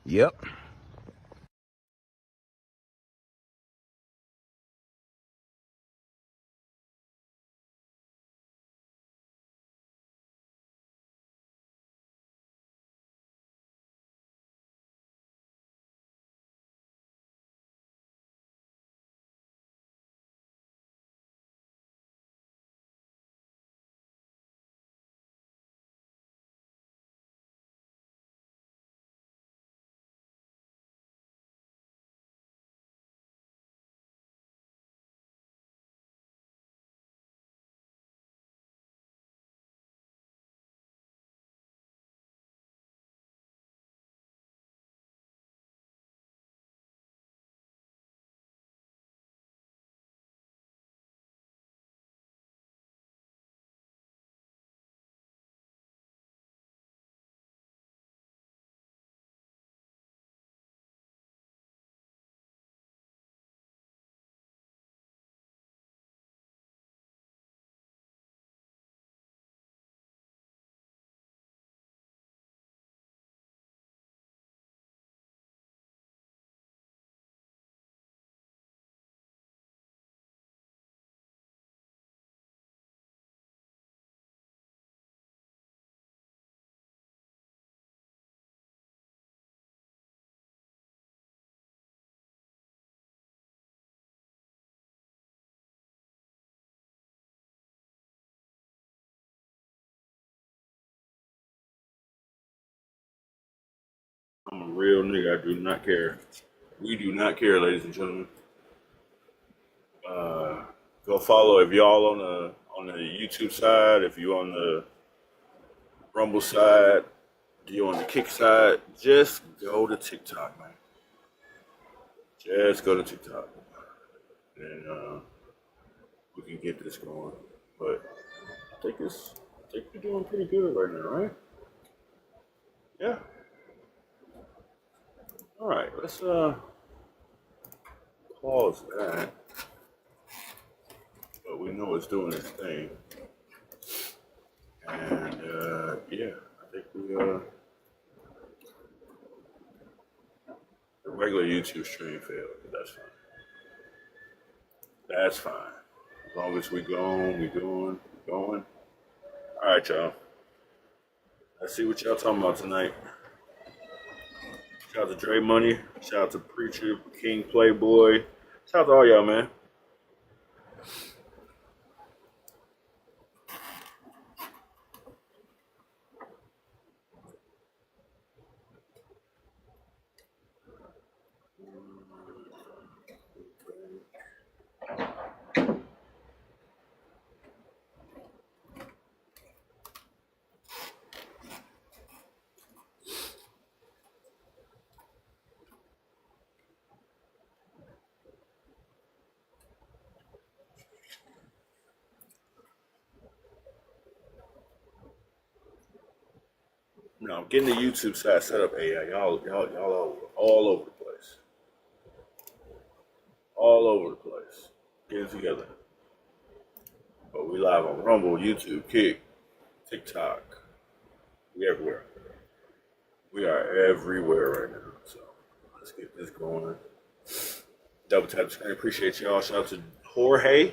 Yep. I'm a real nigga. I do not care. We do not care, ladies and gentlemen. Go follow if y'all on the YouTube side, if you on the Rumble side, if you on the Kick side, just go to TikTok, man. Just go to TikTok, and we can get this going. But I think we're doing pretty good right now, right? Yeah. All right. Let's pause that. But we know it's doing its thing. And yeah, I think the regular YouTube stream failed, but that's fine. That's fine. As long as we going, we going. All right, y'all. Let's see what y'all talking about tonight. Shout out to Dre Money. Shout out to Preacher, King Playboy. Shout out to all y'all, man. No, I'm getting the YouTube side set up. Hey, y'all all over the place. All over the place. Get it together. But we live on Rumble, YouTube, Kick, TikTok. We everywhere. We are everywhere right now. So let's get this going. Double tap the screen. Appreciate y'all. Shout out to Jorge.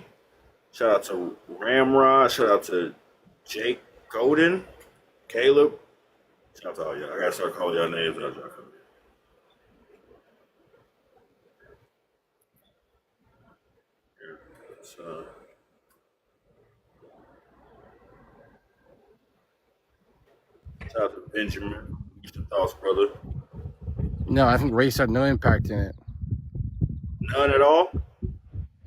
Shout out to Ramrod. Shout out to Jake Golden. Caleb. Shout out to all y'all. I gotta start calling y'all names as y'all come in. Here, shout out to Benjamin. What's your thoughts, brother? No, I think race had no impact in it. None at all?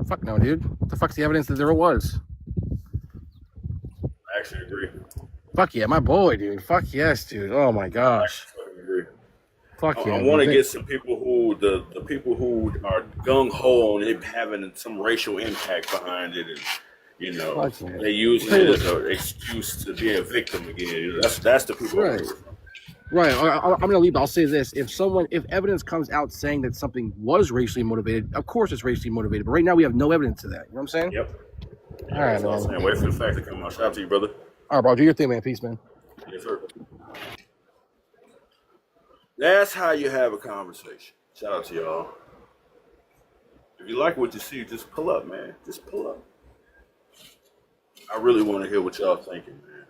Fuck no, dude. What the fuck's the evidence that there was? I actually agree. Fuck yeah, my boy, dude. Fuck yes, dude. Oh my gosh. I agree. Fuck yeah. I want to get some people who the people who are gung ho on it having some racial impact behind it, and you know they using it as an excuse to be a victim again. You know, that's the people. Right. Right. I'm gonna leave. I'll say this: if evidence comes out saying that something was racially motivated, of course it's racially motivated. But right now we have no evidence of that. You know what I'm saying? Yep. All right, man. Saying. Wait for the fact to come out. Shout out to you, brother. All right, bro. Do your thing, man. Peace, man. Yes, sir. That's how you have a conversation. Shout out to y'all. If you like what you see, just pull up, man. Just pull up. I really want to hear what y'all thinking, man.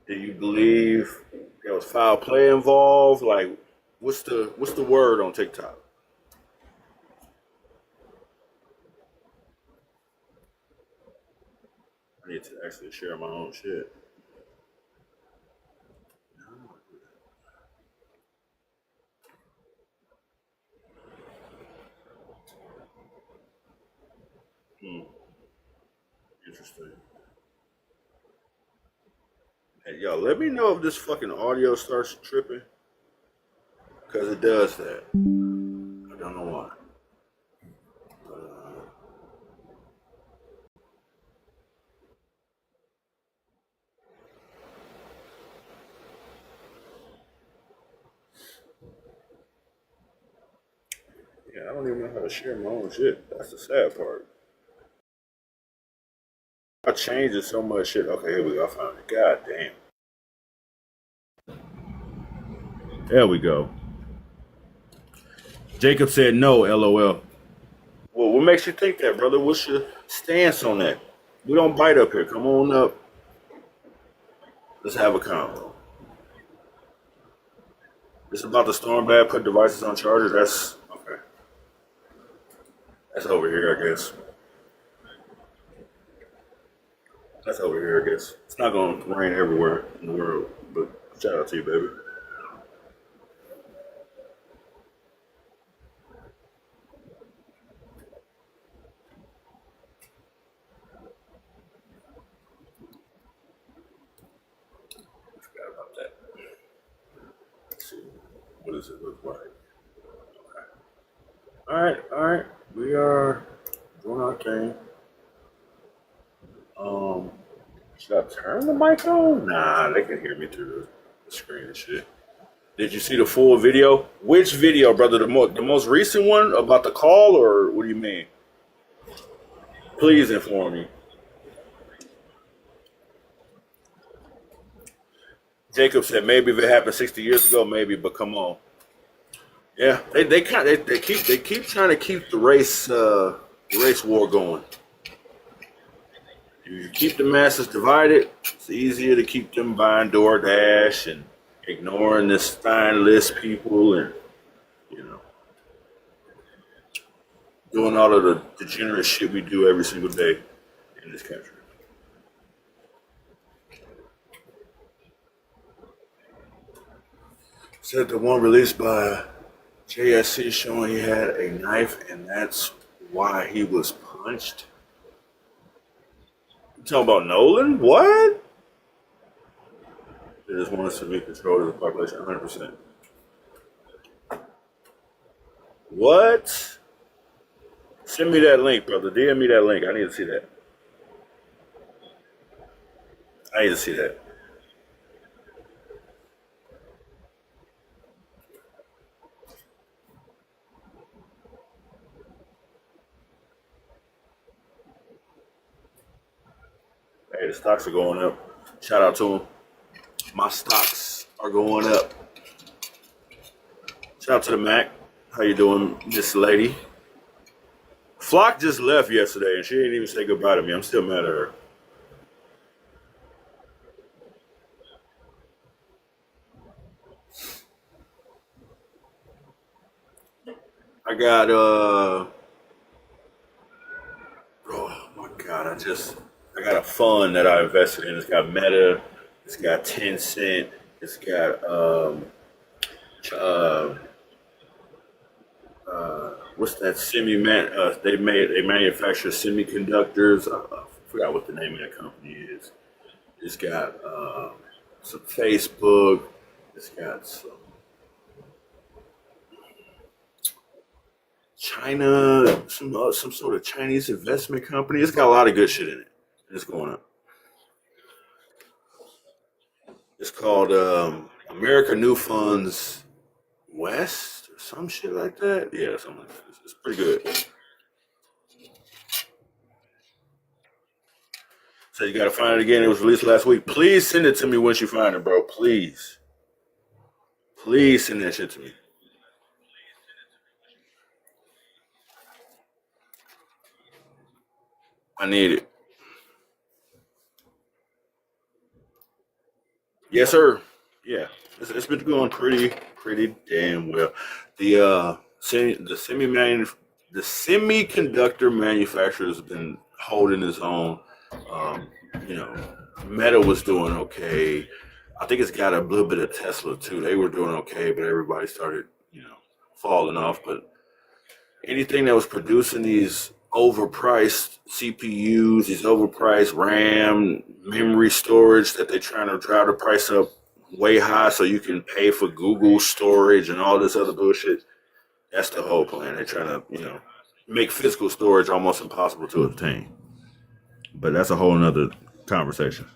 Do you believe there was foul play involved? Like, what's the word on TikTok? I need to actually share my own shit. Hmm, interesting. Hey, yo, let me know if this fucking audio starts tripping, because it does that. I don't know why. Yeah, I don't even know how to share my own shit. That's the sad part. I changed it so much shit. Okay, here we go. I found it. God damn. There we go. Jacob said no, LOL. Well, what makes you think that, brother? What's your stance on that? We don't bite up here. Come on up. Let's have a convo. It's about the storm bad, put devices on charger. That's okay. That's over here, I guess. That's over here, I guess. It's not going to rain everywhere in the world, but shout out to you, baby. Forgot about that. Let's see. What does it look like? Okay. All right. We are doing our thing. Um, should I turn the mic on? Nah, they can hear me through the screen and shit. Did you see the full video? Which video, brother? The most recent one about the call, or what do you mean? Please inform me. Jacob said maybe if it happened 60 years ago, maybe, but come on. Yeah, they keep trying to keep the race war going. If you keep the masses divided, it's easier to keep them buying DoorDash and ignoring the Stein list people and you know doing all of the degenerate shit we do every single day in this country. Said the one released by JSC showing he had a knife and that's why he was punched. You talking about Nolan? What? They just want us to be control of the population 100%. What? Send me that link, brother. DM me that link. I need to see that. I need to see that. Hey, the stocks are going up. Shout out to them. My stocks are going up. Shout out to the Mac. How you doing, Miss Lady? Flock just left yesterday, and she didn't even say goodbye to me. I'm still mad at her. I got oh my god, I got a fund that I invested in. It's got Meta, it's got Tencent, it's got uh, what's that semi man? They manufacture semiconductors. I forgot what the name of that company is. It's got some Facebook. It's got some China, some sort of Chinese investment company. It's got a lot of good shit in it. It's going up. It's called America New Funds West or some shit like that. Yeah, something like that. It's pretty good. So you got to find it again. It was released last week. Please send it to me once you find it, bro. Please. Please send that shit to me. I need it. Yes, sir. Yeah, it's been going pretty damn well. The semiconductor manufacturer has been holding its own. Um, you know, Meta was doing okay. I think it's got a little bit of Tesla too. They were doing okay, but everybody started, falling off. But anything that was producing these overpriced CPUs, these overpriced RAM, memory storage that they're trying to drive the price up way high so you can pay for Google storage and all this other bullshit. That's the whole plan. They're trying to, make physical storage almost impossible to obtain. But that's a whole nother conversation.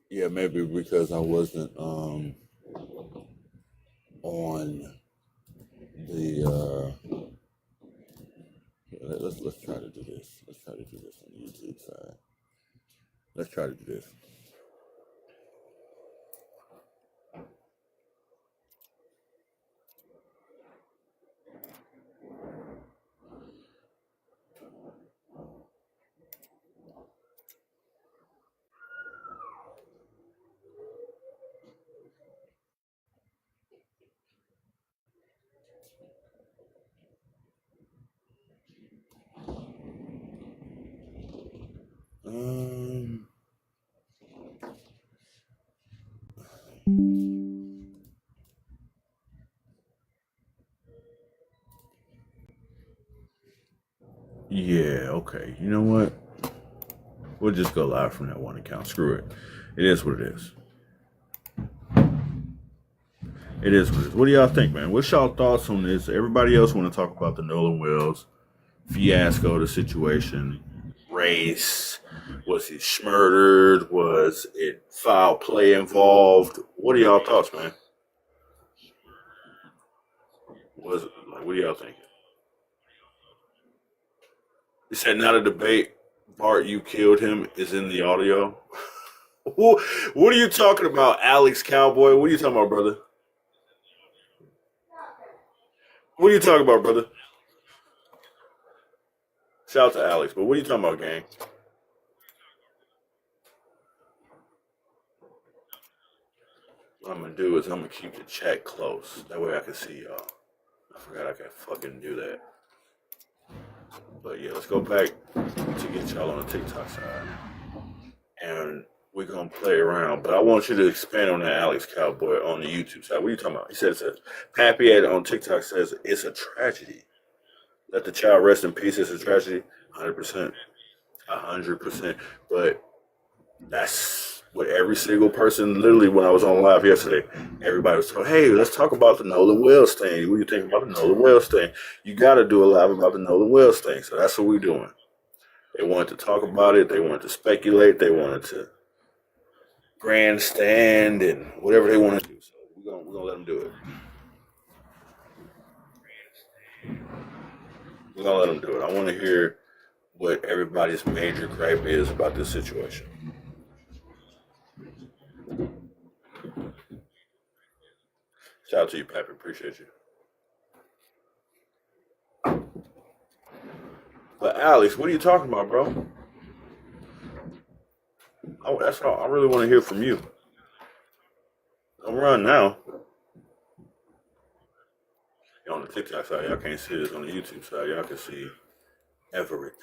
Yeah, maybe because I wasn't on the let's try to do this. Let's try to do this on the YouTube side. Let's try to do this. Um yeah, okay. You know what? We'll just go live from that one account. Screw it. It is what it is. It is what it is. What do y'all think, man? What's y'all thoughts on this? Everybody else want to talk about the Nolan Wells fiasco, the situation, race. Was he murdered? Was it foul play involved? What are y'all thoughts, man? Was like, what do y'all think? He said not a debate. Bart, you killed him is in the audio. What are you talking about, Alex Cowboy? What are you talking about, brother? What are you talking about, brother? Shout out to Alex, but what are you talking about, gang? What I'm gonna do is I'm gonna keep the chat close. That way I can see y'all. I forgot I can fucking do that. But yeah, let's go back to get y'all on the TikTok side. And we're gonna play around. But I want you to expand on that Alex Cowboy on the YouTube side. What are you talking about? He says Pappy on TikTok says it's a tragedy. Let the child rest in peace. It's a tragedy. 100%. 100%. But that's what every single person, literally, when I was on live yesterday, everybody was talking, hey, let's talk about the Nolan Wells thing. What do you think about the Nolan Wells thing? You got to do a live about the Nolan Wells thing. So that's what we're doing. They wanted to talk about it. They wanted to speculate. They wanted to grandstand and whatever they want to do. So we're gonna let them do it. We're gonna let them do it. I want to hear what everybody's major gripe is about this situation. Shout out to you, Pappy. Appreciate you. But Alex, what are you talking about, bro? Oh, that's all. I really want to hear from you. Don't run now. You're on the TikTok side, y'all can't see this. On the YouTube side, y'all can see everything.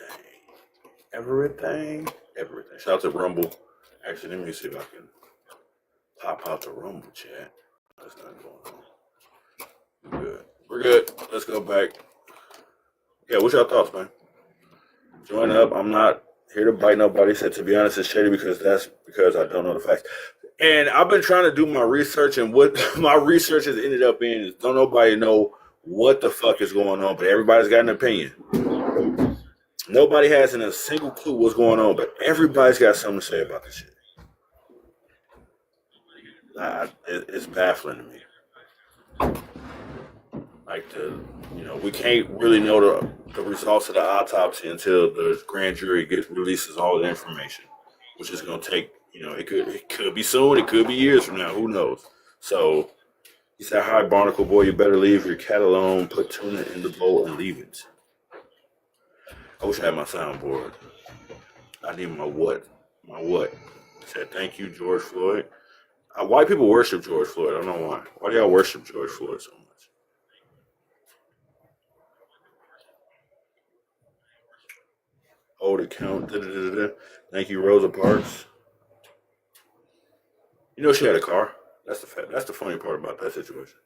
Everything. Shout out to Rumble. Actually, let me see if I can pop out the Rumble chat. That's not going on. We're good. Let's go back. Yeah, what's your thoughts, man? Join up. I'm not here to bite nobody. Said to be honest, it's shady because I don't know the facts. And I've been trying to do my research, and what my research has ended up in is don't nobody know what the fuck is going on, but everybody's got an opinion. Nobody has a single clue what's going on, but everybody's got something to say about this shit. it's baffling to me. Like we can't really know the results of the autopsy until the grand jury releases all the information, which is going to take, it could be soon, it could be years from now, who knows. So he said, "Hi, barnacle boy, you better leave your cat alone. Put tuna in the bowl and leave it." I wish I had my soundboard. I need my what? My what? He said, "Thank you, George Floyd." White people worship George Floyd. I don't know why. Why do y'all worship George Floyd so much? Hold account. Da, da, da, da. Thank you, Rosa Parks. You know she had a car. That's the fact. That's the funny part about that situation.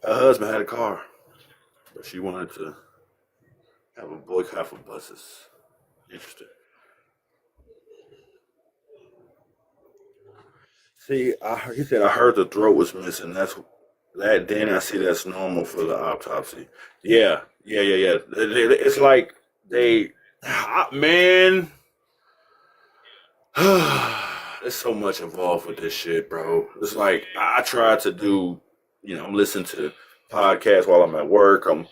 Her husband had a car, but she wanted to have a boycott for buses. Interesting. See, he said I heard the throat was missing. That's that. Then I see that's normal for the autopsy. Yeah, yeah, yeah, yeah. It's like they, man. There's so much involved with this shit, bro. It's like I try to do. I'm listening to podcasts while I'm at work. I'm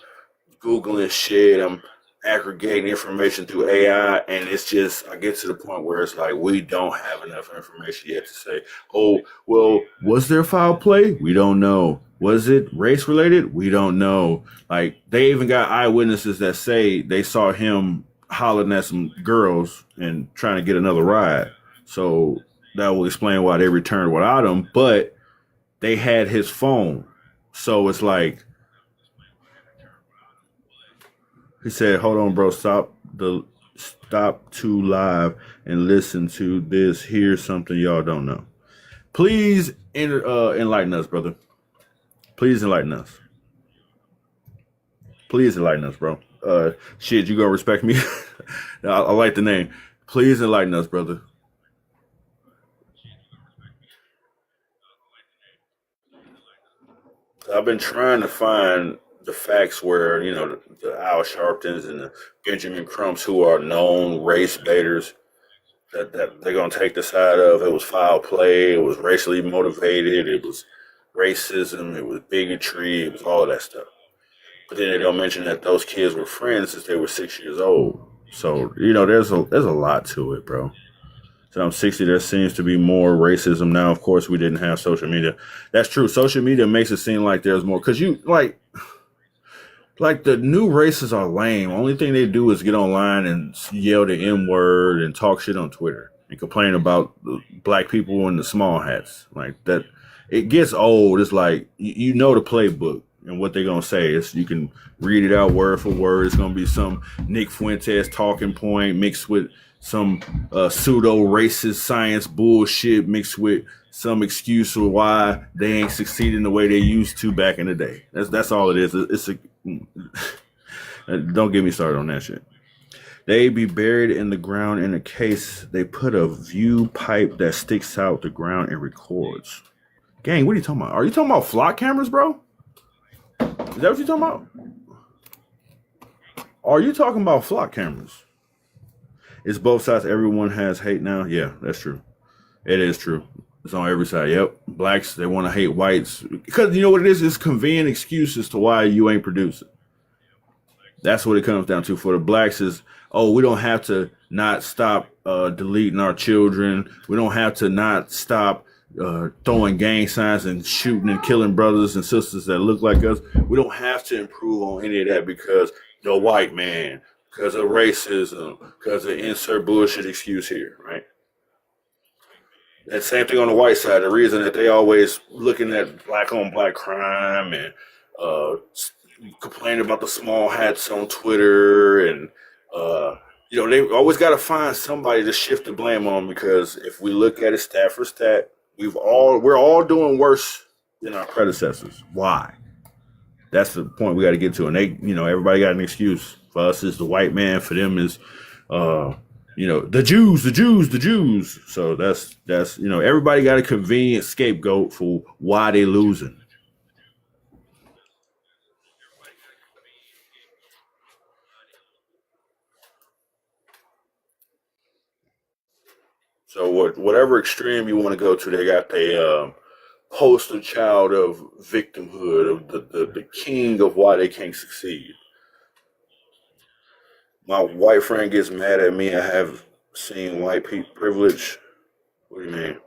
Googling shit. I'm aggregating information through AI, and it's just I get to the point where it's like we don't have enough information yet to say, oh, well, was there foul play? We don't know. Was it race related? We don't know. Like they even got eyewitnesses that say they saw him hollering at some girls and trying to get another ride. So that will explain why they returned without him. But they had his phone, so it's like he said, "Hold on, bro. Stop to live and listen to this. Here's something y'all don't know. Please enlighten us, brother. Please enlighten us. Please enlighten us, bro. Shit, you gonna respect me? I like the name. Please enlighten us, brother. I've been trying to find the facts where the Al Sharptons and the Benjamin Crumps, who are known race baiters, that they're gonna take the side of it was foul play, it was racially motivated, it was racism, it was bigotry, it was all of that stuff. But then they don't mention that those kids were friends since they were 6 years old. So there's a lot to it, bro. So I'm 60. There seems to be more racism now. Of course, we didn't have social media. That's true. Social media makes it seem like there's more because you like the new races are lame. Only thing they do is get online and yell the N word and talk shit on Twitter and complain about the black people in the small hats. Like that, it gets old. It's like you know the playbook and what they're gonna say. It's you can read it out word for word. It's gonna be some Nick Fuentes talking point mixed with some pseudo racist science bullshit mixed with some excuse for why they ain't succeeding the way they used to back in the day. That's all it is. It's a don't get me started on that shit. They be buried in the ground in a case. They put a view pipe that sticks out the ground and records. Gang, what are you talking about? Are you talking about flock cameras, bro? Is that what you're talking about? Are you talking about flock cameras? It's both sides. Everyone has hate now. Yeah, that's true. It is true. It's on every side. Yep. Blacks, they want to hate whites. Because you know what it is? It's convenient excuses to why you ain't producing. That's what it comes down to. For the blacks is, oh, we don't have to not stop deleting our children. We don't have to not stop throwing gang signs and shooting and killing brothers and sisters that look like us. We don't have to improve on any of that because the white man, because of racism, because of insert bullshit excuse here, right? That same thing on the white side. The reason that they always looking at black on black crime and uh, complaining about the small hats on Twitter and they always got to find somebody to shift the blame on because if we look at it stat for stat, we're all doing worse than our predecessors. Why? That's the point we got to get to. And everybody got an excuse. For us, is the white man. For them, is uh, the Jews, the Jews, the Jews. So that's everybody got a convenient scapegoat for why they losing. So whatever extreme you want to go to, they got the poster child of victimhood, of the king of why they can't succeed. My white friend gets mad at me. I have seen white people privilege. What do you mean?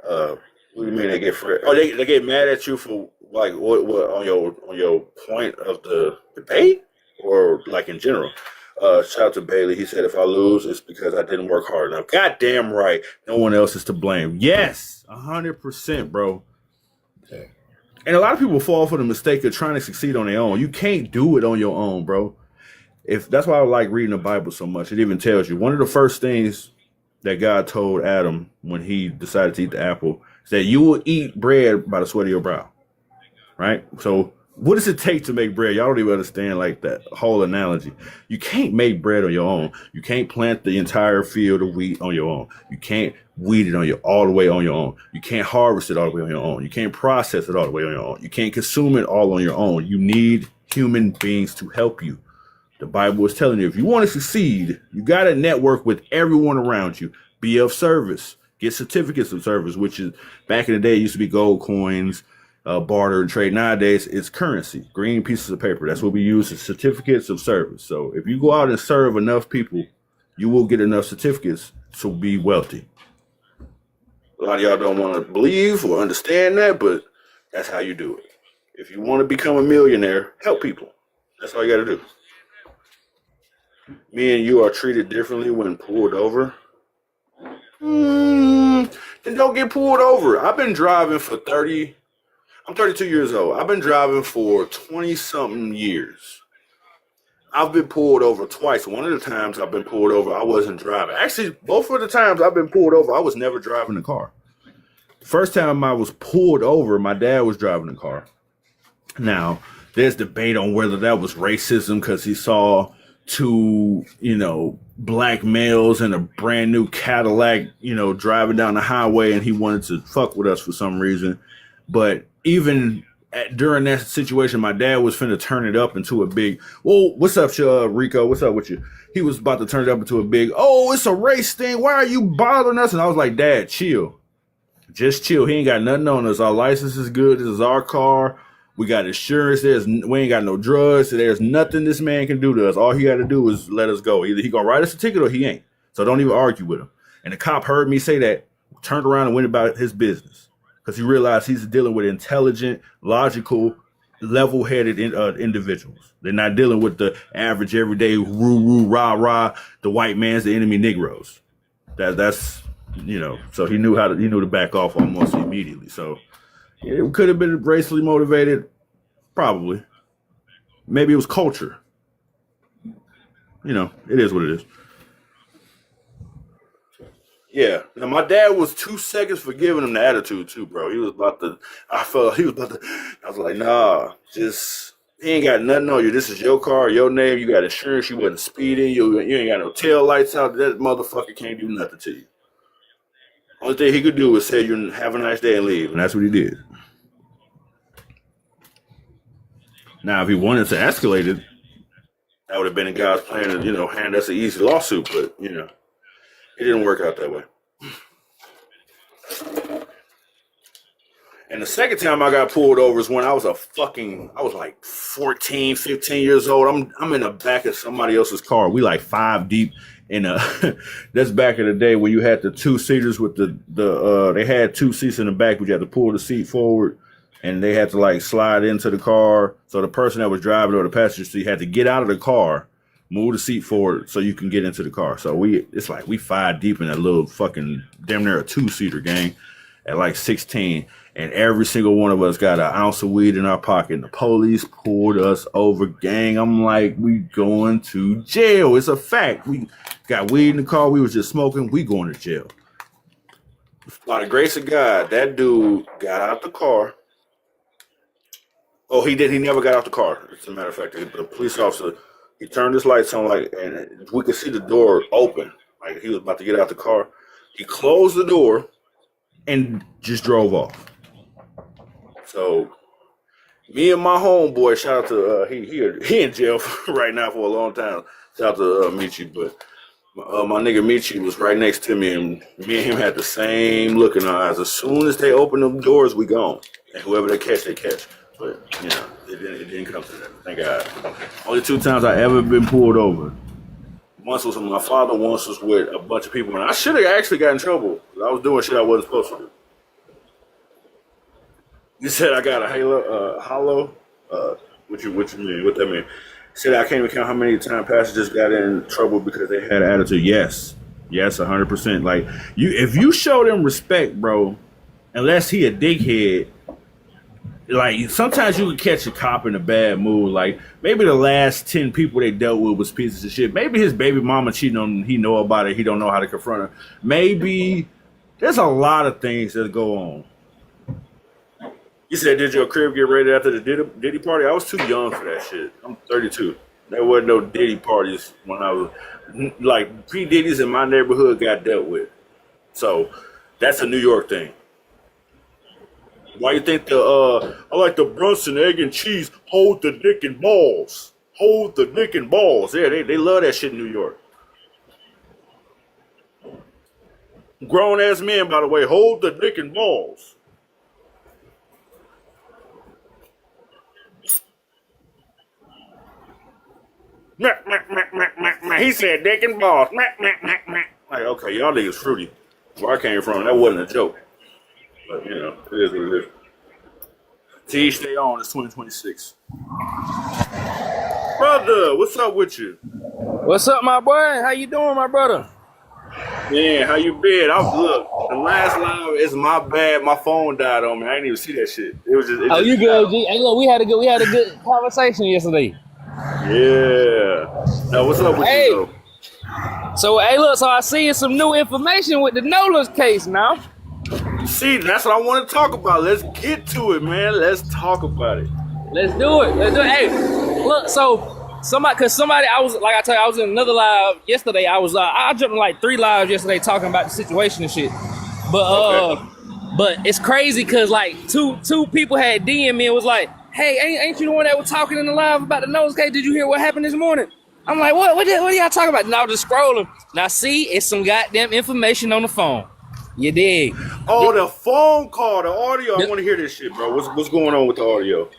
Uh, what do you mean they get Oh, they get mad at you for like what on your point of the debate or like in general. Shout out to Bailey. He said if I lose, it's because I didn't work hard enough. Goddamn right. No one else is to blame. Yes, 100%, bro. And a lot of people fall for the mistake of trying to succeed on their own. You can't do it on your own, bro. If that's why I like reading the Bible so much. It even tells you one of the first things that God told Adam when he decided to eat the apple is that you will eat bread by the sweat of your brow. Right? So what does it take to make bread? Y'all don't even understand like that whole analogy. You can't make bread on your own. You can't plant the entire field of wheat on your own. You can't weed it all the way on your own. You can't harvest it all the way on your own. You can't process it all the way on your own. You can't consume it all on your own. You need human beings to help you. The Bible is telling you if you want to succeed, you got to network with everyone around you. Be of service. Get certificates of service, which is back in the day, it used to be gold coins, barter and trade. Nowadays, it's currency, green pieces of paper. That's what we use as certificates of service. So if you go out and serve enough people, you will get enough certificates to be wealthy. A lot of y'all don't want to believe or understand that, but that's how you do it. If you want to become a millionaire, help people. That's all you got to do. Me and you are treated differently when pulled over. Then don't get pulled over. I've been driving for 30. I'm 32 years old. I've been driving for 20-something years. I've been pulled over twice. One of the times I've been pulled over, I wasn't driving. Actually, both of the times I've been pulled over, I was never driving the car. First time I was pulled over, my dad was driving the car. Now, there's debate on whether that was racism because he saw two, black males in a brand new Cadillac, driving down the highway and he wanted to fuck with us for some reason. But even during that situation, my dad was finna turn it up into a big, well, what's up, Rico? What's up with you? He was about to turn it up into a big, oh, it's a race thing. Why are you bothering us? And I was like, Dad, chill. Just chill. He ain't got nothing on us. Our license is good. This is our car. We got insurance. We ain't got no drugs. So there's nothing this man can do to us. All he got to do is let us go. Either he gonna write us a ticket or he ain't. So don't even argue with him. And the cop heard me say that, turned around and went about his business because he realized he's dealing with intelligent, logical, level-headed individuals. They're not dealing with the average, everyday roo rah rah. The white man's the enemy, Negroes. That's So he knew to back off almost immediately. So. It could have been racially motivated, probably. Maybe it was culture. It is what it is. Yeah. Now, my dad was 2 seconds for giving him the attitude, too, bro. I was like, nah, he ain't got nothing on you. This is your car, your name. You got insurance. You wasn't speeding. You ain't got no tail lights out. That motherfucker can't do nothing to you. Only thing he could do was say, you have a nice day and leave. And that's what he did. Now, if he wanted to escalate it, that would have been in God's plan to, hand us an easy lawsuit. But, it didn't work out that way. And the second time I got pulled over is when I was like 14, 15 years old. I'm in the back of somebody else's car. We like 5 deep. And that's back in the day when you had the 2-seaters with they had 2 seats in the back, but you had to pull the seat forward and they had to like slide into the car. So the person that was driving or the passenger seat had to get out of the car, move the seat forward so you can get into the car. So it's like we 5 deep in that little fucking damn near a 2-seater, gang, at like 16. And every single one of us got an ounce of weed in our pocket. And the police pulled us over, gang. I'm like, we going to jail. It's a fact. We got weed in the car. We was just smoking. We going to jail. By the grace of God, that dude got out the car. Oh, he did. He never got out the car. As a matter of fact, the police officer, he turned his lights on, and we could see the door open. Like he was about to get out the car. He closed the door and just drove off. So, me and my homeboy, shout out to he in jail right now for a long time. Shout out to Michi, but My nigga Michi was right next to me, and me and him had the same look in our eyes. As soon as they open them doors, we gone. And whoever they catch, they catch. But, you know, it didn't come to that. Thank God. Only 2 times I ever been pulled over. Once was with my father, once was with a bunch of people. And I should have actually got in trouble. I was doing shit I wasn't supposed to do. You said I got a hollow? What you mean? What that mean? Said I can't even count how many times passengers got in trouble because they had an attitude. Yes, 100%. Like if you show them respect, bro, unless he a dickhead, like sometimes you can catch a cop in a bad mood. Like maybe the last 10 people they dealt with was pieces of shit. Maybe his baby mama cheating on him. He know about it. He don't know how to confront her. Maybe there's a lot of things that go on. You said, did your crib get raided after the Diddy party? I was too young for that shit. I'm 32. There wasn't no Diddy parties when I was, like, P-Diddy's in my neighborhood got dealt with. So, that's a New York thing. Why you think I like the Brunson egg and cheese, hold the dick and balls. Hold the dick and balls. Yeah, they love that shit in New York. Grown-ass men, by the way, hold the dick and balls. He said dick and balls. Like, okay, y'all niggas fruity. Where I came from, that wasn't a joke. But, you know, it is what it is. To each stay on, it's 2026. Brother, what's up with you? What's up, my boy? How you doing, my brother? Man, how you been? Look, the last live is my bad. My phone died on me. I didn't even see that shit. It was just. You good, G? Hey, look, we had a good conversation yesterday. Yeah. Now, what's up with you, though? So, hey, look, so I see some new information with the Nolan's case now. See, that's what I want to talk about. Let's get to it, man. Let's talk about it. Let's do it. Hey, look, so somebody, I was, like I tell you, I was in another live yesterday. I jumped in like 3 lives yesterday talking about the situation and shit. But, but it's crazy because like two people had DM me and was like, hey, ain't you the one that was talking in the live about the Nolan's case? Did you hear what happened this morning? I'm like, what are y'all talking about? And I was just scrolling. Now see, it's some goddamn information on the phone. You dig? Oh, the phone call, the audio. I want to hear this shit, bro. What's going on with the audio?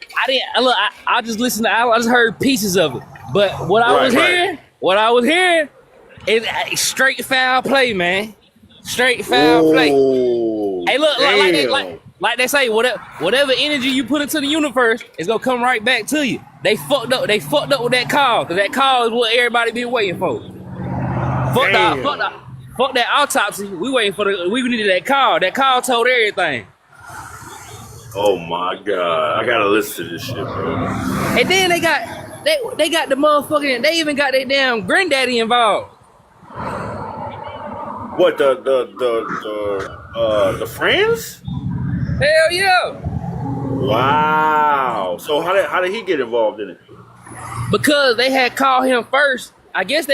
I just listened to. I just heard pieces of it. But what I was hearing is straight foul play, man. Straight foul play. Hey, look, like they say, whatever energy you put into the universe is gonna come right back to you. They fucked up with that call, because that call is what everybody been waiting for. Fuck that autopsy. We needed that call. That call told everything. Oh my God. I gotta listen to this shit, bro. And then they got the motherfucking, they even got their damn granddaddy involved. What, the friends? Hell yeah. Wow. So how did he get involved in it? Because they had called him first. I guess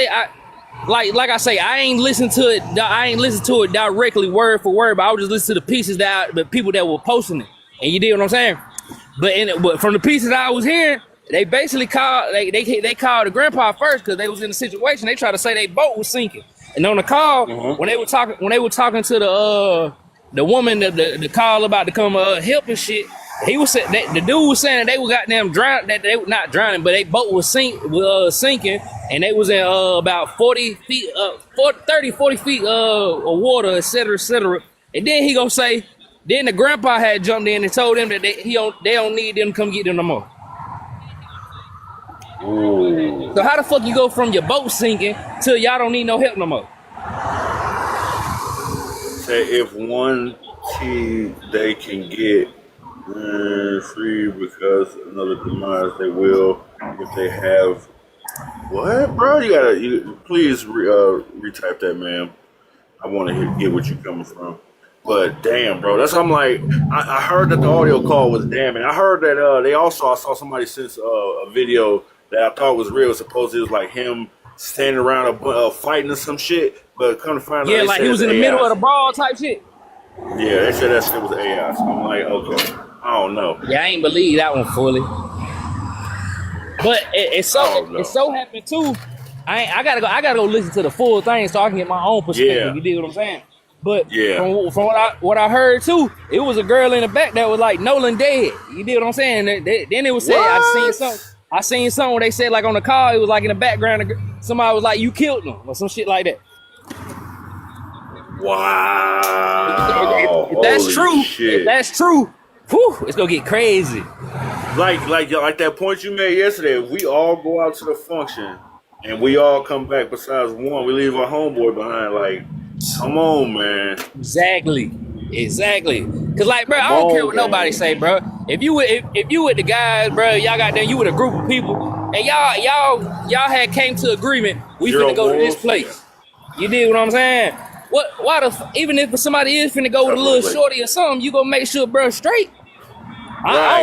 like I say, I ain't listened to it directly word for word, but I would just listen to the pieces the people that were posting it. And you dig what I'm saying? But from the pieces I was hearing, they basically called they called the grandpa first because they was in a situation. They tried to say their boat was sinking. And on the call, when they were talking to the woman, the call about to come help and shit, the dude was saying that they were goddamn drowned, that they were not drowning, but their boat was sinking, and they was in about 40 feet, 40 feet of water, et cetera. And then he gonna say, then the grandpa had jumped in and told them that they don't need them to come get them no more. Ooh. So how the fuck you go from your boat sinking till y'all don't need no help no more? Say if one key they can get free because another demise they will if they have what, bro? You please retype that, man. I want to get what you're coming from. But damn, bro, that's I'm like. I heard that the audio call was damning. I heard that I saw somebody since a video that I thought was real. Supposedly it was like him standing around fighting or some shit. But come to find out, like he was in the middle of the brawl type shit. Yeah, they said that shit was AI. So I'm like, okay, I don't know. Yeah, I ain't believe that one fully. But it so happened too I gotta go listen to the full thing so I can get my own perspective. Yeah. You dig what I'm saying? But Yeah. from what I heard too, it was a girl in the back that was like Nolan dead. You dig what I'm saying? Then it was said I seen something where they said like on the car it was like in the background somebody was like you killed him or some shit like that. Wow. If that's Holy true, shit. if that's true, whew, it's gonna get crazy. Like that point you made yesterday, if we all go out to the function and we all come back besides one, we leave our homeboy behind, like, come on, man. Exactly. Cause like, bro, I don't care what nobody say, bro. If you with the guys, bro, y'all got there, you with a group of people, and y'all had came to agreement. We finna go to this place. You did what I'm saying? Even if somebody is finna go with a little shorty or something, you gonna make sure, bro, straight. I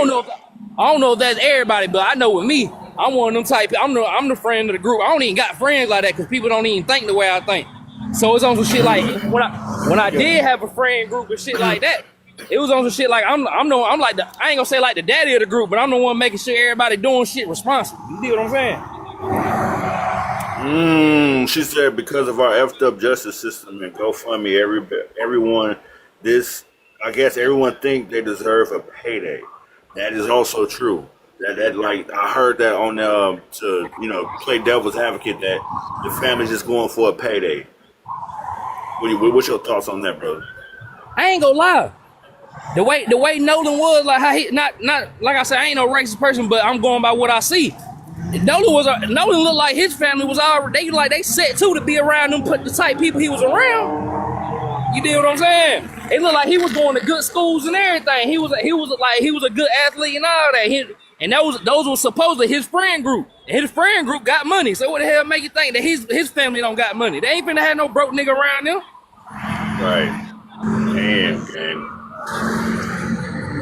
don't know if that's everybody, but I know with me, I'm one of them type. I'm the friend of the group. I don't even got friends like that because people don't even think the way I think. So it's on some shit like when I did have a friend group and shit like that, it was on some shit like I'm like I ain't gonna say like the daddy of the group, but I'm the one making sure everybody doing shit responsible. You see what I'm saying? She said because of our effed up justice system and GoFundMe, everyone I guess everyone think they deserve a payday. That is also true. That like I heard that on to play devil's advocate that the family's just going for a payday. What's your thoughts on that, brother? I ain't gonna lie. The way Nolan was, like how he not like I said, I ain't no racist person, but I'm going by what I see. Nolan looked like his family was already they set too to be around them, put the type people he was around. You dig what I'm saying? It looked like he was going to good schools and everything. He was a good athlete and all that. And those were supposedly his friend group. And his friend group got money. So what the hell make you think that his family don't got money? They ain't finna have no broke nigga around them. Right. Damn, gang.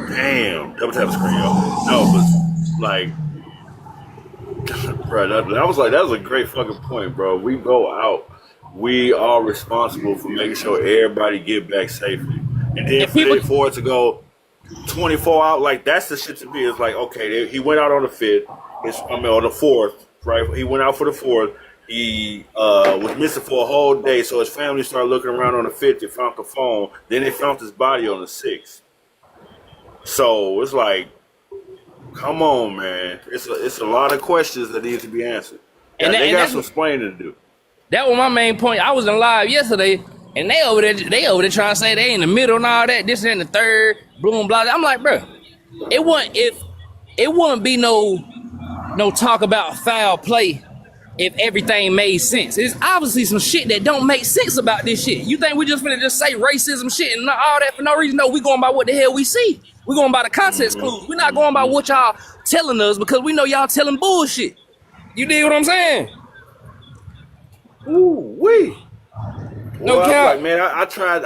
Damn. Double tap screen, yo. No, but like, bro, that was a great fucking point, bro. We go out. We are responsible for making sure everybody get back safely. And then for it to go 24 out, like that's the shit to me. It's like, okay, he went out on the 5th, on the 4th, right? He went out for the 4th. He was missing for a whole day, so his family started looking around on the 5th and found the phone. Then they found his body on the 6th. So it's like, come on, man. It's a lot of questions that need to be answered. And they got some explaining to do. That was my main point. I was in live yesterday, and they over there trying to say they in the middle and all that, this and the third, blah blah blah. I'm like, bro, it wouldn't be no talk about foul play if everything made sense. It's obviously some shit that don't make sense about this shit. You think we just finna just say racism shit and all that for no reason? No, we going by what the hell we see. We going by the context clues. We're not going by what y'all telling us because we know y'all telling bullshit. You dig what I'm saying? Ooh wee. No well, cap. Like, man, I'm trying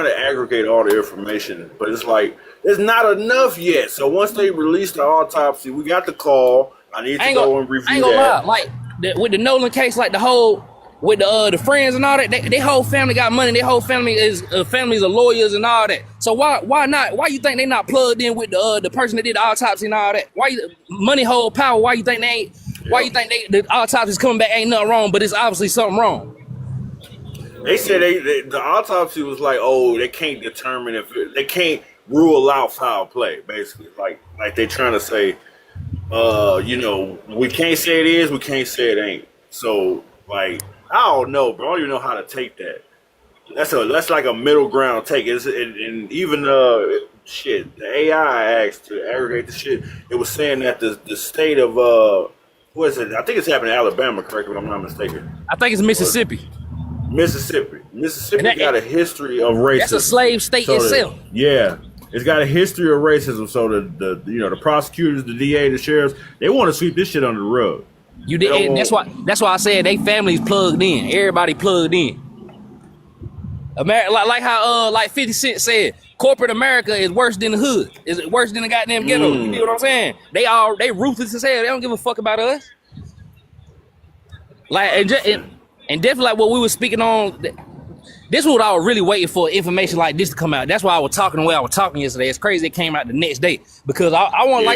to aggregate all the information, but it's like there's not enough yet. So once they release the autopsy, we got the call. I need to go and review that. I ain't gonna lie. Like with the Nolan case, like the whole with the friends and all that, they whole family got money. Their whole family is families of lawyers and all that. So why not? Why you think they not plugged in with the person that did the autopsy and all that? Why money hold power? Why you think they ain't? Why you think the autopsy's coming back ain't nothing wrong, but it's obviously something wrong? They said the autopsy was like, oh, they can't determine they can't rule out foul play, basically. Like they trying to say, we can't say it is, we can't say it ain't. So like, I don't know, bro. I don't even know how to take that. That's like a middle ground take. And even the AI asked to aggregate the shit. It was saying that the state of what is it? I think it's happening in Alabama, correct me if I'm not mistaken. I think it's Mississippi. Mississippi got a history of racism. That's a slave state itself. It's got a history of racism. So the prosecutors, the DA, the sheriffs, they want to sweep this shit under the rug. You did, and that's why I said they families plugged in. Everybody plugged in. America, like how 50 Cent said, corporate America is worse than the hood. Is worse than the goddamn ghetto. You know what I'm saying? They ruthless as hell. They don't give a fuck about us. Like and definitely like what we were speaking on. this is what I was really waiting for, information like this to come out. That's why I was talking the way I was talking yesterday. It's crazy it came out the next day because I want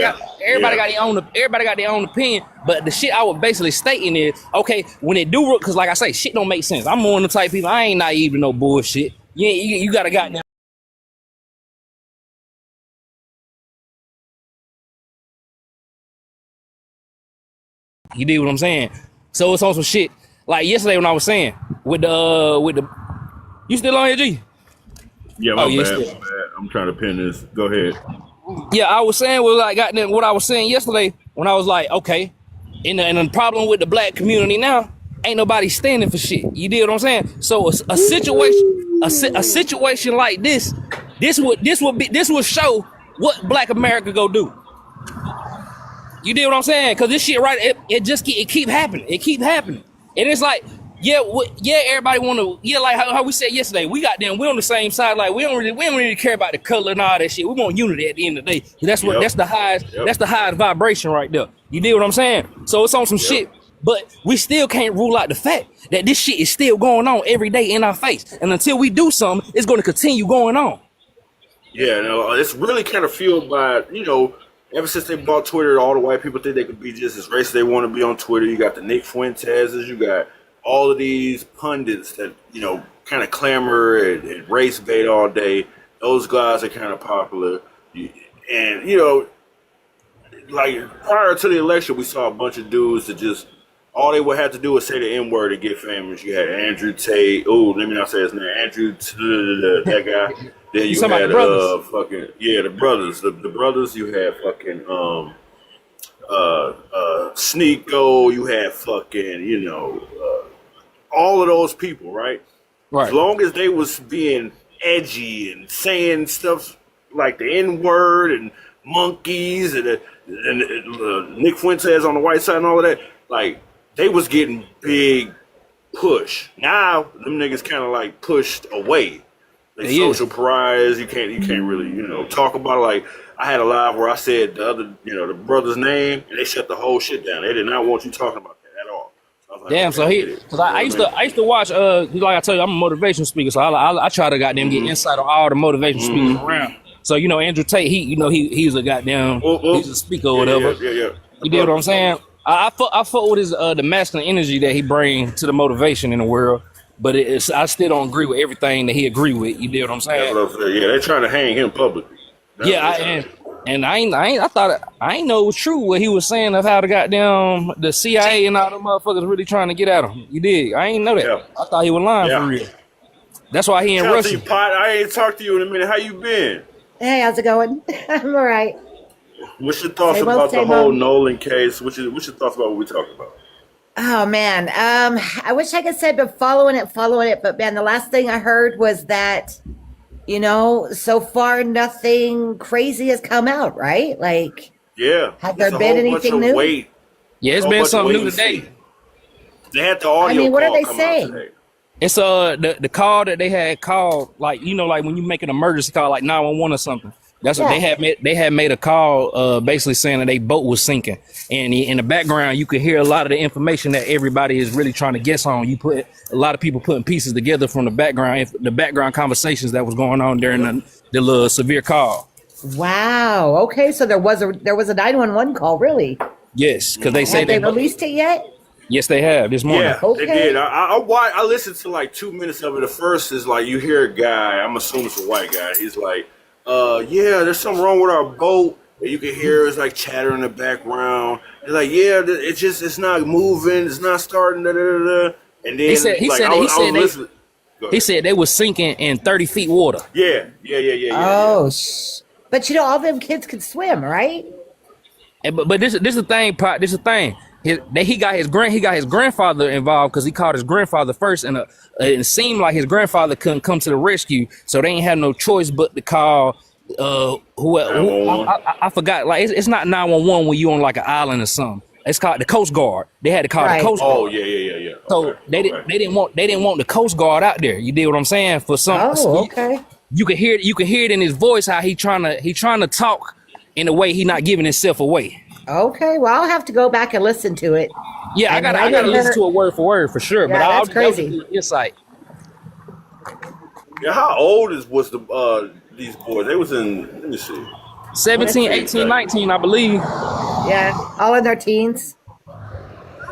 everybody got their own opinion, but the shit I was basically stating is okay when it do because like I say, shit don't make sense. I'm one of the type of people I ain't naive to no bullshit. You gotta goddamn. You did what I'm saying? So it's on some shit like yesterday when I was saying with the you still on here, G? Yeah, my bad. I'm trying to pin this. Go ahead. Yeah, I was saying was like goddamn what I was saying yesterday when I was like, okay, and the problem with the black community now, ain't nobody standing for shit. You did what I'm saying? So a situation like this would show what Black America go do. You did what I'm saying? Cause this shit right, it keep happening. It keep happening, and it's like. Everybody want to. Like how we said yesterday, we on the same side. Like we don't really care about the color and all that shit. We want unity at the end of the day. That's the highest vibration right there. You dig what I'm saying? So it's on some shit, but we still can't rule out the fact that this shit is still going on every day in our face. And until we do something, it's going to continue going on. Yeah, no, it's really kind of fueled by ever since they bought Twitter, all the white people think they could be just as racist they want to be on Twitter. You got the Nick Fuentez's, you got all of these pundits that, kind of clamor and race bait all day. Those guys are kind of popular. And, like prior to the election, we saw a bunch of dudes that just, all they would have to do was say the N-word to get famous. You had Andrew Tate. Oh, let me not say his name. That guy. Then you had the brothers. The brothers, you had fucking Sneeko, you had fucking, all of those people, right? As long as they was being edgy and saying stuff like the N-word and monkeys and Nick Fuentez on the white side and all of that, like they was getting big push. Now them niggas kind of like pushed away. They social pariahs. You can't really talk about it. Like I had a live where I said the brother's name and they shut the whole shit down. They did not want you talking about that at all. Damn, so because I used to watch like I tell you, I'm a motivational speaker, so I try to goddamn get insight on all the motivational speakers around. So Andrew Tate, he's a goddamn he's a speaker or whatever. Yeah. You get what I'm saying? I fuck with his the masculine energy that he brings to the motivation in the world, but I still don't agree with everything that he agree with. You get what I'm saying? Yeah, they're trying to hang him publicly. I ain't know it was true what he was saying of how the CIA and all them motherfuckers really trying to get at him. You did. I ain't know that. Yeah. I thought he was lying for real. That's why he in Russia. I ain't talked to you in a minute. How you been? Hey, how's it going? I'm all right. What's your thoughts about the whole Nolan case? What's your thoughts about what we talking about? Oh man, I wish I could say I've been following it, but man, the last thing I heard was that. So far nothing crazy has come out, right? Like, has there been anything new? Yeah, it's been something new today. They had the audio. What are they saying? It's the call that they had called, like like when you make an emergency call, like 911 or something. That's what they had made a call, basically saying that their boat was sinking, and in the background you could hear a lot of the information that everybody is really trying to guess on. You put a lot of people putting pieces together from the background conversations that was going on during the little severe call. Wow. Okay, so there was a 911 call, really? Yes, because they say they released it yet? Yes, they have this morning. Yeah, they did. I listened to like 2 minutes of it. The first is like you hear a guy. I'm assuming it's a white guy. He's like. There's something wrong with our boat. And you can hear it's like chatter in the background. They're like, it's not moving, it's not starting. Da, da, da, da. And then he said they was sinking in 30 feet water. Yeah. Oh, but all them kids could swim, right? But this is the thing. This is the thing. He got his grandfather involved because he called his grandfather first, and it seemed like his grandfather couldn't come to the rescue, so they ain't had no choice but to call I forgot. Like it's not 911 when you on like an island or something. It's called the Coast Guard. They had to call the Coast Guard. Oh yeah. So they didn't want the Coast Guard out there. You did what I'm saying? For some, okay. You can hear it in his voice how he trying to talk in a way he not giving himself away. Okay, well, I'll have to go back and listen to it. Yeah, I gotta listen to it word for word for sure. Yeah, but that's crazy. Insight. Yeah, how old was the these boys? They was in. Let me see. 17, 18, 19, I believe. Yeah, all in their teens.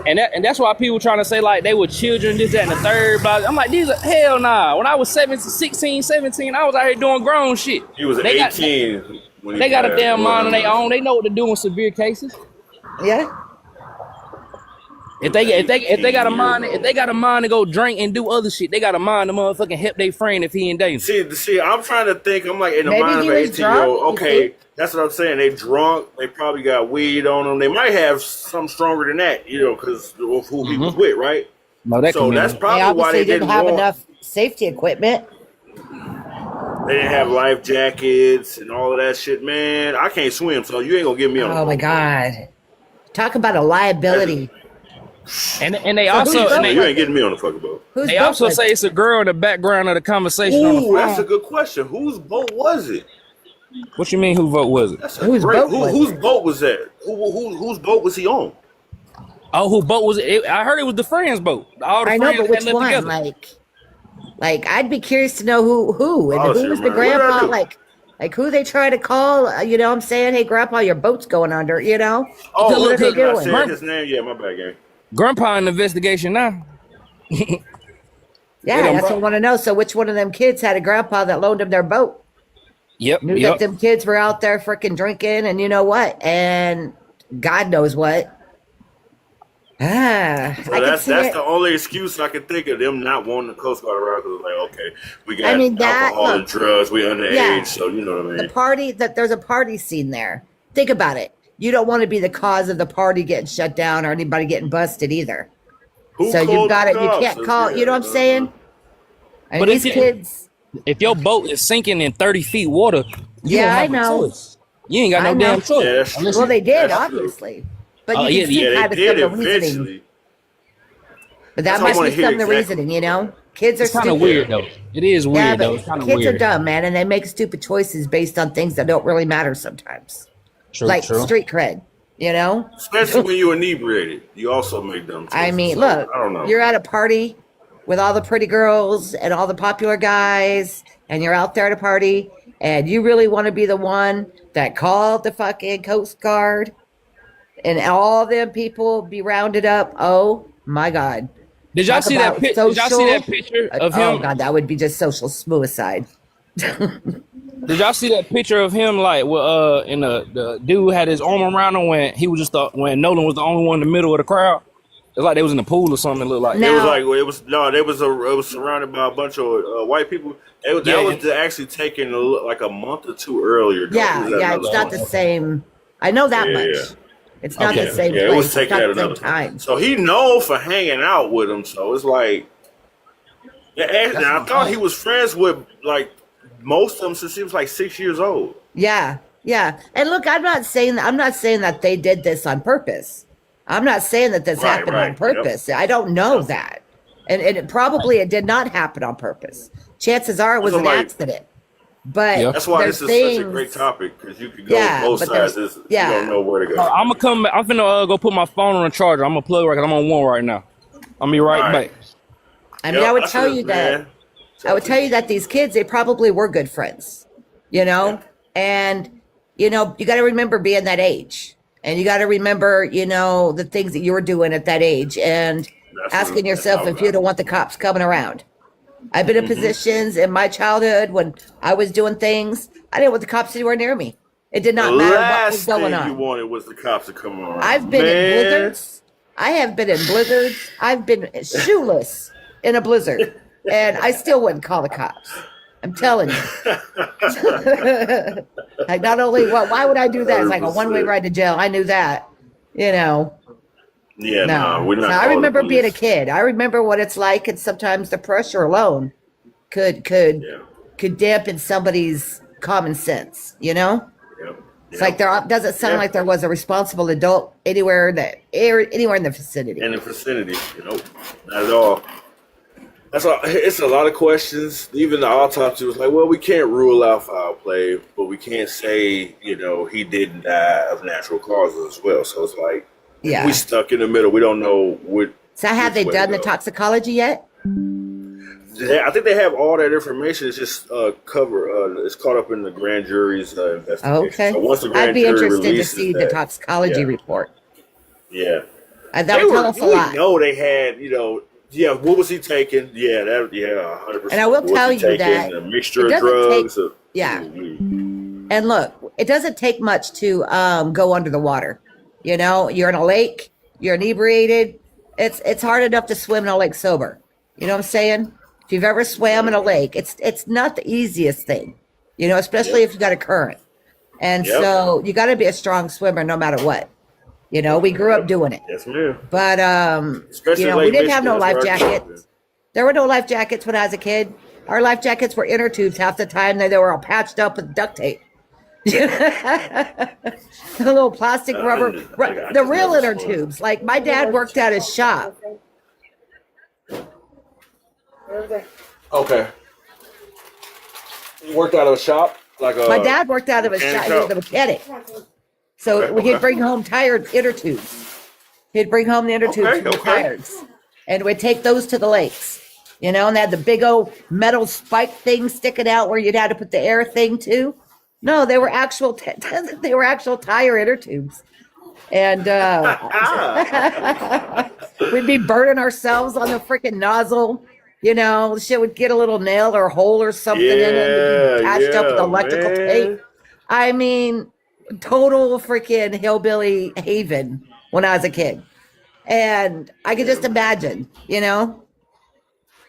And that's why people trying to say like they were children, this, that, and the third. But I'm like, these are hell nah. When I was 16, 17, I was out here doing grown shit. He was 18. They got a damn mind on their own. They know what to do in severe cases. Yeah. If they got a mind to go drink and do other shit, they got a mind to motherfucking help their friend if he ain't dating. See, I'm trying to think. I'm like in the Maybe mind of he an was 18-year-old. drunk, you Okay, think? that's what I'm saying. They drunk. They probably got weed on them. They might have something stronger than that, because of who he was with, right? No, that So that's They probably why obviously they didn't have enough safety equipment. They didn't have life jackets and all of that shit, man. I can't swim, so you ain't gonna get me on. Oh my God. Talk about a liability. And they also You ain't getting me on the fucking boat. they also say it's a girl in the background of the conversation. On the Ooh, that's a good question. Whose boat was it? What you mean? Who vote was it? That's Whose great. boat was Whose it? boat was that? Whose boat was he on? Oh, who boat was it? I heard it was the friend's boat. All the I know, friends but which that lived one? together. Like I'd be curious to know who and Oh, who shit, was the man. What did I grandpa. do? Like who they try to call. You know what I'm saying? Hey, grandpa, your boat's going under. You know? Oh, What are they I doing? said his name. Yeah, my bad, gang. Grandpa in the investigation now. Yeah, done that's what I brought- want to know. So which one of them kids had a grandpa that loaned them their boat? Knew that them kids were out there freaking drinking and you know what? And God knows what. So I can that's see it. the only excuse I can think of, them not wanting the Coast Guard around, because like, okay, we got I mean, that- alcohol and look, drugs, we underage, yeah. so you know what I The mean. party there's a party scene there. Think about it. You don't want to be the cause of the party getting shut down or anybody getting busted either. Who So you've called got the it. You cops? can't call. You know what I'm saying? And But these if you- kids. If your boat is sinking in 30 feet water, you Yeah, don't have I a know. choice. You ain't got I no know. damn choice. Yeah, that's Unless true. Well, they did That's true. obviously, but Oh, you yeah, can see Yeah, kind they of did some of the reasoning. eventually. But that That's what I might wanna be hear some of the exactly. reasoning. You know, kids are it's kind of stupid. weird though. It is weird Yeah, though. It's but kind of kids weird. are dumb, man, and they make stupid choices based on things that don't really matter sometimes. True, Like true. street cred, you know? Especially when you're inebriated, you also make dumb choices. I mean, So, look, I don't know. you're at a party with all the pretty girls and all the popular guys, and you're out there at a party, and you really want to be the one that called the fucking Coast Guard, and all them people be rounded up. Oh my God. Did y'all Talk see that about picture? Did y'all see that social- picture of Oh him? God, that would be just social suicide. Did y'all see that picture of him like and the dude had his arm around him when he was just when Nolan was the only one in the middle of the crowd? It's like they was in the pool or something. It looked like. No. It was surrounded by a bunch of white people. That Yeah. was actually taken like a month or two earlier. though. Yeah, It was at yeah, another it's not the point. same. I know that Yeah, much. yeah. It's not Okay. the same Yeah, place. it was It's taken not at the same another time. So he known for hanging out with him. So it's like, yeah. And I thought he was friends with like most of them since he was like 6 years old. Yeah, yeah. And look, I'm not saying that they did this on purpose. I'm not saying that this Right, happened right, on purpose. I don't know that. And it did not happen on purpose. Chances are it was So, an like- accident. But Yeah. That's why there's this is such a things- great topic, because you could go Yeah, both but sides. there's- You yeah. don't know where to go. I'm gonna come. I'm finna go put my phone on the charger. I'm gonna plug right. 'Cause I'm on one right now. I'm be right All right. back. I mean, Yep, I would that's tell it, you that man. I would tell you that these kids, they probably were good friends, you know? And, you know, you got to remember being that age. And you got to remember, you know, the things that you were doing at that age and That's asking what- yourself that's if you don't want the cops coming around. I've been in positions in my childhood when I was doing things, I didn't want the cops anywhere near me. It did The not matter what last was going thing you on. wanted was the cops to come around. I've been in Man. blizzards. I have been in blizzards. I've been shoeless in a blizzard. And I still wouldn't call the cops. I'm telling you. Like, not only why would I do that? It's like a 100%. one-way ride to jail. I knew that. You know. Yeah, No. no, we're not. No, I calling the remember being a police. kid. I remember what it's like, and sometimes the pressure alone could Yeah. dampen somebody's common sense, you know? Yep. It's like there doesn't sound Yeah. like there was a responsible adult anywhere in the vicinity. in the vicinity, not at all. That's all. It's a lot of questions. Even the autopsy was like, well, we can't rule out foul play, but we can't say, he didn't die of natural causes as well. So it's like, Yeah. we stuck in the middle. We don't know what. So have which they way done to the go. toxicology yet? I think they have all that information. It's just it's caught up in the grand jury's investigation. Okay. So once the I'd grand be jury interested to releases see the that, toxicology report. Yeah. That would tell us a lot. No, they had, what was he taking? 100%. And I will tell you that a mixture it of doesn't drugs. And look, it doesn't take much to go under the water. You're in a lake, you're inebriated. It's hard enough to swim in a lake sober. You know what I'm saying? If you've ever swam in a lake, it's not the easiest thing, especially if you got a current. And so you got to be a strong swimmer no matter what. We grew up doing it. Yes, ma'am. But, we didn't have no life jackets. There were no life jackets when I was a kid. Our life jackets were inner tubes half the time. They were all patched up with duct tape. The little plastic rubber, the real inner tubes. Like my dad worked at his shop. Okay. You worked out of a shop? My dad worked out of a shop. He was a mechanic. So he'd bring home tired inner tubes. He'd bring home the inner tubes from the tires. And we'd take those to the lakes. And they had the big old metal spike thing sticking out where you'd have to put the air thing to. No, they were actual tire inner tubes. And we'd be burning ourselves on the freaking nozzle. Shit would get a little nail or hole or something in it and be patched up with electrical tape. I mean, total freaking hillbilly haven when I was a kid. And I could just imagine, No,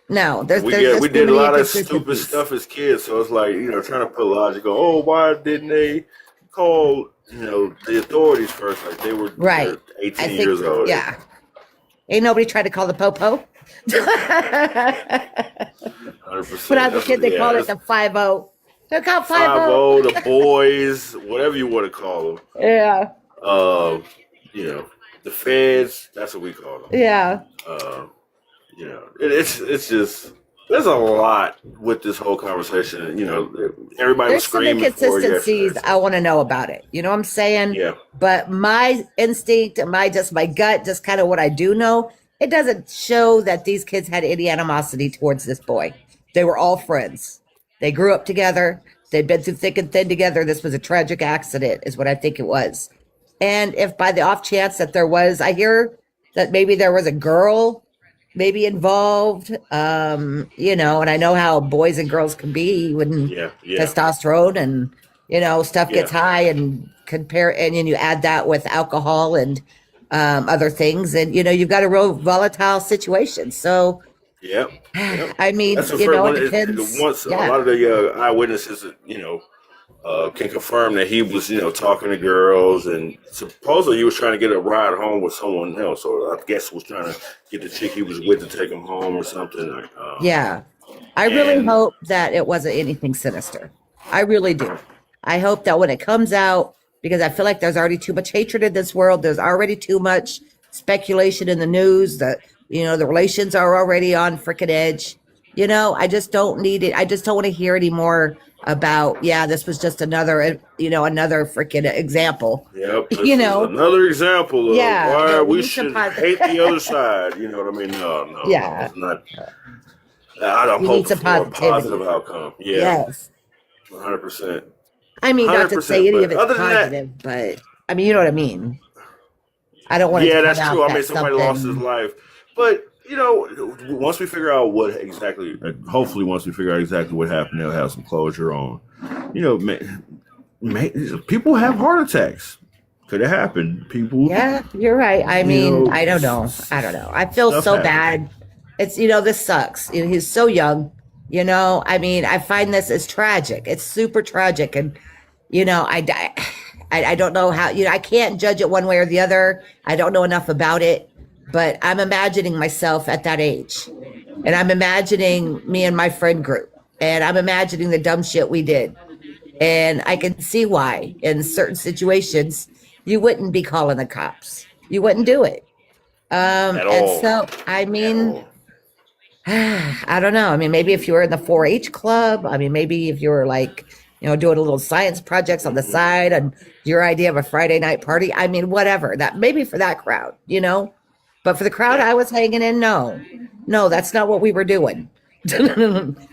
we did a lot of stupid stuff as kids, so it's like, trying to put logic on, why didn't they call, the authorities first? Like they were 18 years old. Yeah. Ain't nobody tried to call the popo. 100%. When I was a kid, they called it the 5-0. They call 5-0, the boys, whatever you want to call them. Yeah. The feds, that's what we call them. Yeah. It's just, there's a lot with this whole conversation. Everybody was screaming. There's some inconsistencies I want to know about it. You know what I'm saying? Yeah. But my instinct, my gut, just kind of what I do know, it doesn't show that these kids had any animosity towards this boy. They were all friends. They grew up together. They'd been through thick and thin together. This was a tragic accident, is what I think it was. And if by the off chance that I hear that maybe there was a girl maybe involved, and I know how boys and girls can be when testosterone and, stuff gets high and and you add that with alcohol and other things, and, you've got a real volatile situation. So, I mean, that's it depends. A lot of the eyewitnesses, can confirm that he was, talking to girls, and supposedly he was trying to get a ride home with someone else, or I guess was trying to get the chick he was with to take him home or something. I really hope that it wasn't anything sinister. I really do. I hope that when it comes out, because I feel like there's already too much hatred in this world. There's already too much speculation in the news that, the relations are already on freaking edge. I just don't need it. I just don't want to hear any more about, this was just another freaking example. Yep. Another example of why we should hate the other side. You know what I mean? No. Yeah. It's not. I don't hope for a positive outcome. Yeah. Yes. 100%. I mean, not to say any of it's positive, but I mean, you know what I mean? I don't want to. Yeah, that's true. I mean, somebody lost his life. But, once we figure out hopefully once we figure out exactly what happened, they'll have some closure on, people have heart attacks. Could it happen? People. Yeah, you're right. I mean, I don't know. I feel so bad. It's, this sucks. He's so young, I mean, I find this as tragic. It's super tragic. And, I don't know how, I can't judge it one way or the other. I don't know enough about it. But I'm imagining myself at that age, and I'm imagining me and my friend group, and I'm imagining the dumb shit we did. And I can see why in certain situations you wouldn't be calling the cops. You wouldn't do it. And so, I mean, I don't know. I mean, maybe if you were in the 4-H club, I mean, maybe if you were like, doing a little science projects on the side and your idea of a Friday night party, I mean, whatever, that maybe for that crowd, But for the crowd I was hanging in, no, that's not what we were doing.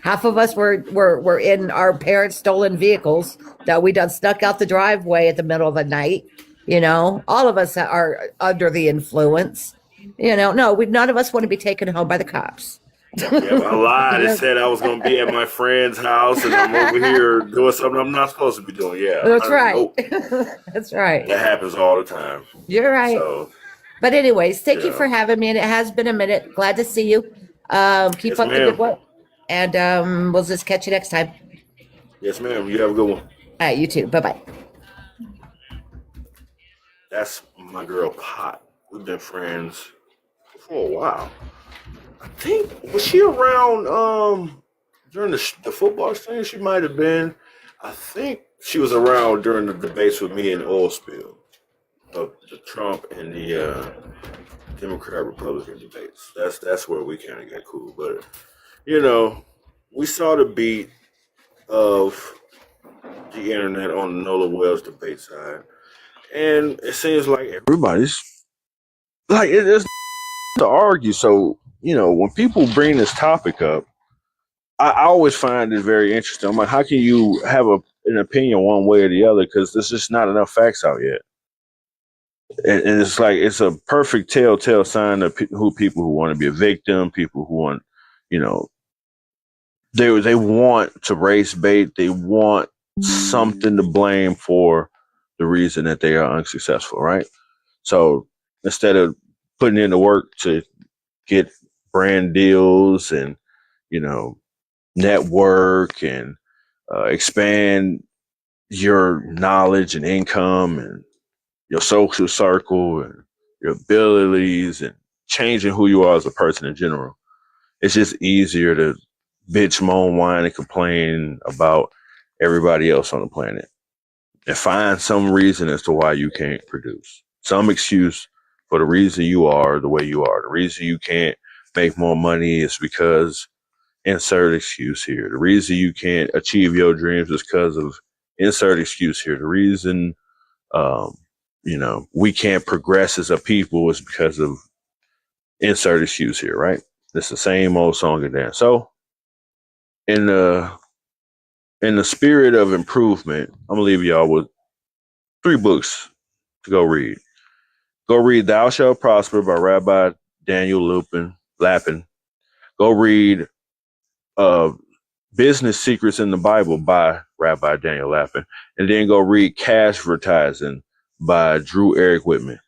Half of us were in our parents' stolen vehicles that we done snuck out the driveway at the middle of the night. You know, all of us are under the influence. You know, no, none of us want to be taken home by the cops. Yeah, I lied and said I was going to be at my friend's house and I'm over here doing something I'm not supposed to be doing. Yeah. That's right. Nope. That's right. That happens all the time. You're right. So, But anyways, thank you yeah. for having me, and it has been a minute. Glad to see you. Keep Yes, up the ma'am. good work, and we'll just catch you next time. Yes, ma'am. You have a good one. All right, you too. Bye bye. That's my girl Pot. We've been friends for a while. I think, was she around during the football thing? She might have been. I think she was around during the debates with me and Oil Spill of the Trump and the Democrat Republican debates. That's where we kind of got cool. But you know, we saw the beat of the internet on the Nolan Wells debate side, and it seems like everybody's like it's to argue. So you know, when people bring this topic up, I always find it very interesting. I'm like, how can you have an opinion one way or the other? Because there's just not enough facts out yet. And it's like it's a perfect telltale sign of people who want to be a victim, people who want, you know, they want to race bait, they want something to blame for the reason that they are unsuccessful, right? So instead of putting in the work to get brand deals and you know network and expand your knowledge and income and your social circle and your abilities and changing who you are as a person in general. It's just easier to bitch, moan, whine, and complain about everybody else on the planet and find some reason as to why you can't produce. Some excuse for the reason you are the way you are. The reason you can't make more money is because insert excuse here. The reason you can't achieve your dreams is because of insert excuse here. The reason you know, we can't progress as a people is because of insert excuse here, right? It's the same old song and dance. So in the spirit of improvement, I'm gonna leave y'all with 3 books to go read. Go read Thou Shalt Prosper by Rabbi Daniel Lappin. Go read Business Secrets in the Bible by Rabbi Daniel Lappin. And then go read Cashvertising by Drew Eric Whitman.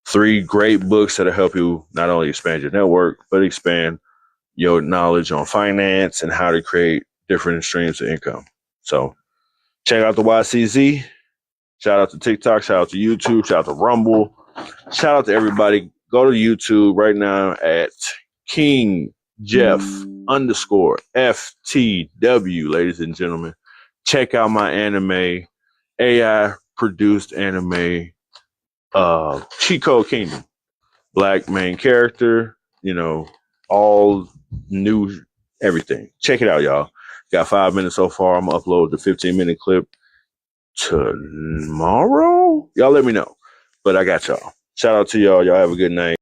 3 great books that'll help you not only expand your network, but expand your knowledge on finance and how to create different streams of income. So check out the YCZ. Shout out to TikTok. Shout out to YouTube. Shout out to Rumble. Shout out to everybody. Go to YouTube right now at King Jeff _ FTW, ladies and gentlemen. Check out my anime, AI produced anime, Cheat Code Kingdom. Black main character, you know, all new everything. Check it out, y'all. Got 5 minutes so far. I'm gonna upload the 15-minute clip tomorrow. Y'all let me know. But I got y'all. Shout out to y'all. Y'all have a good night.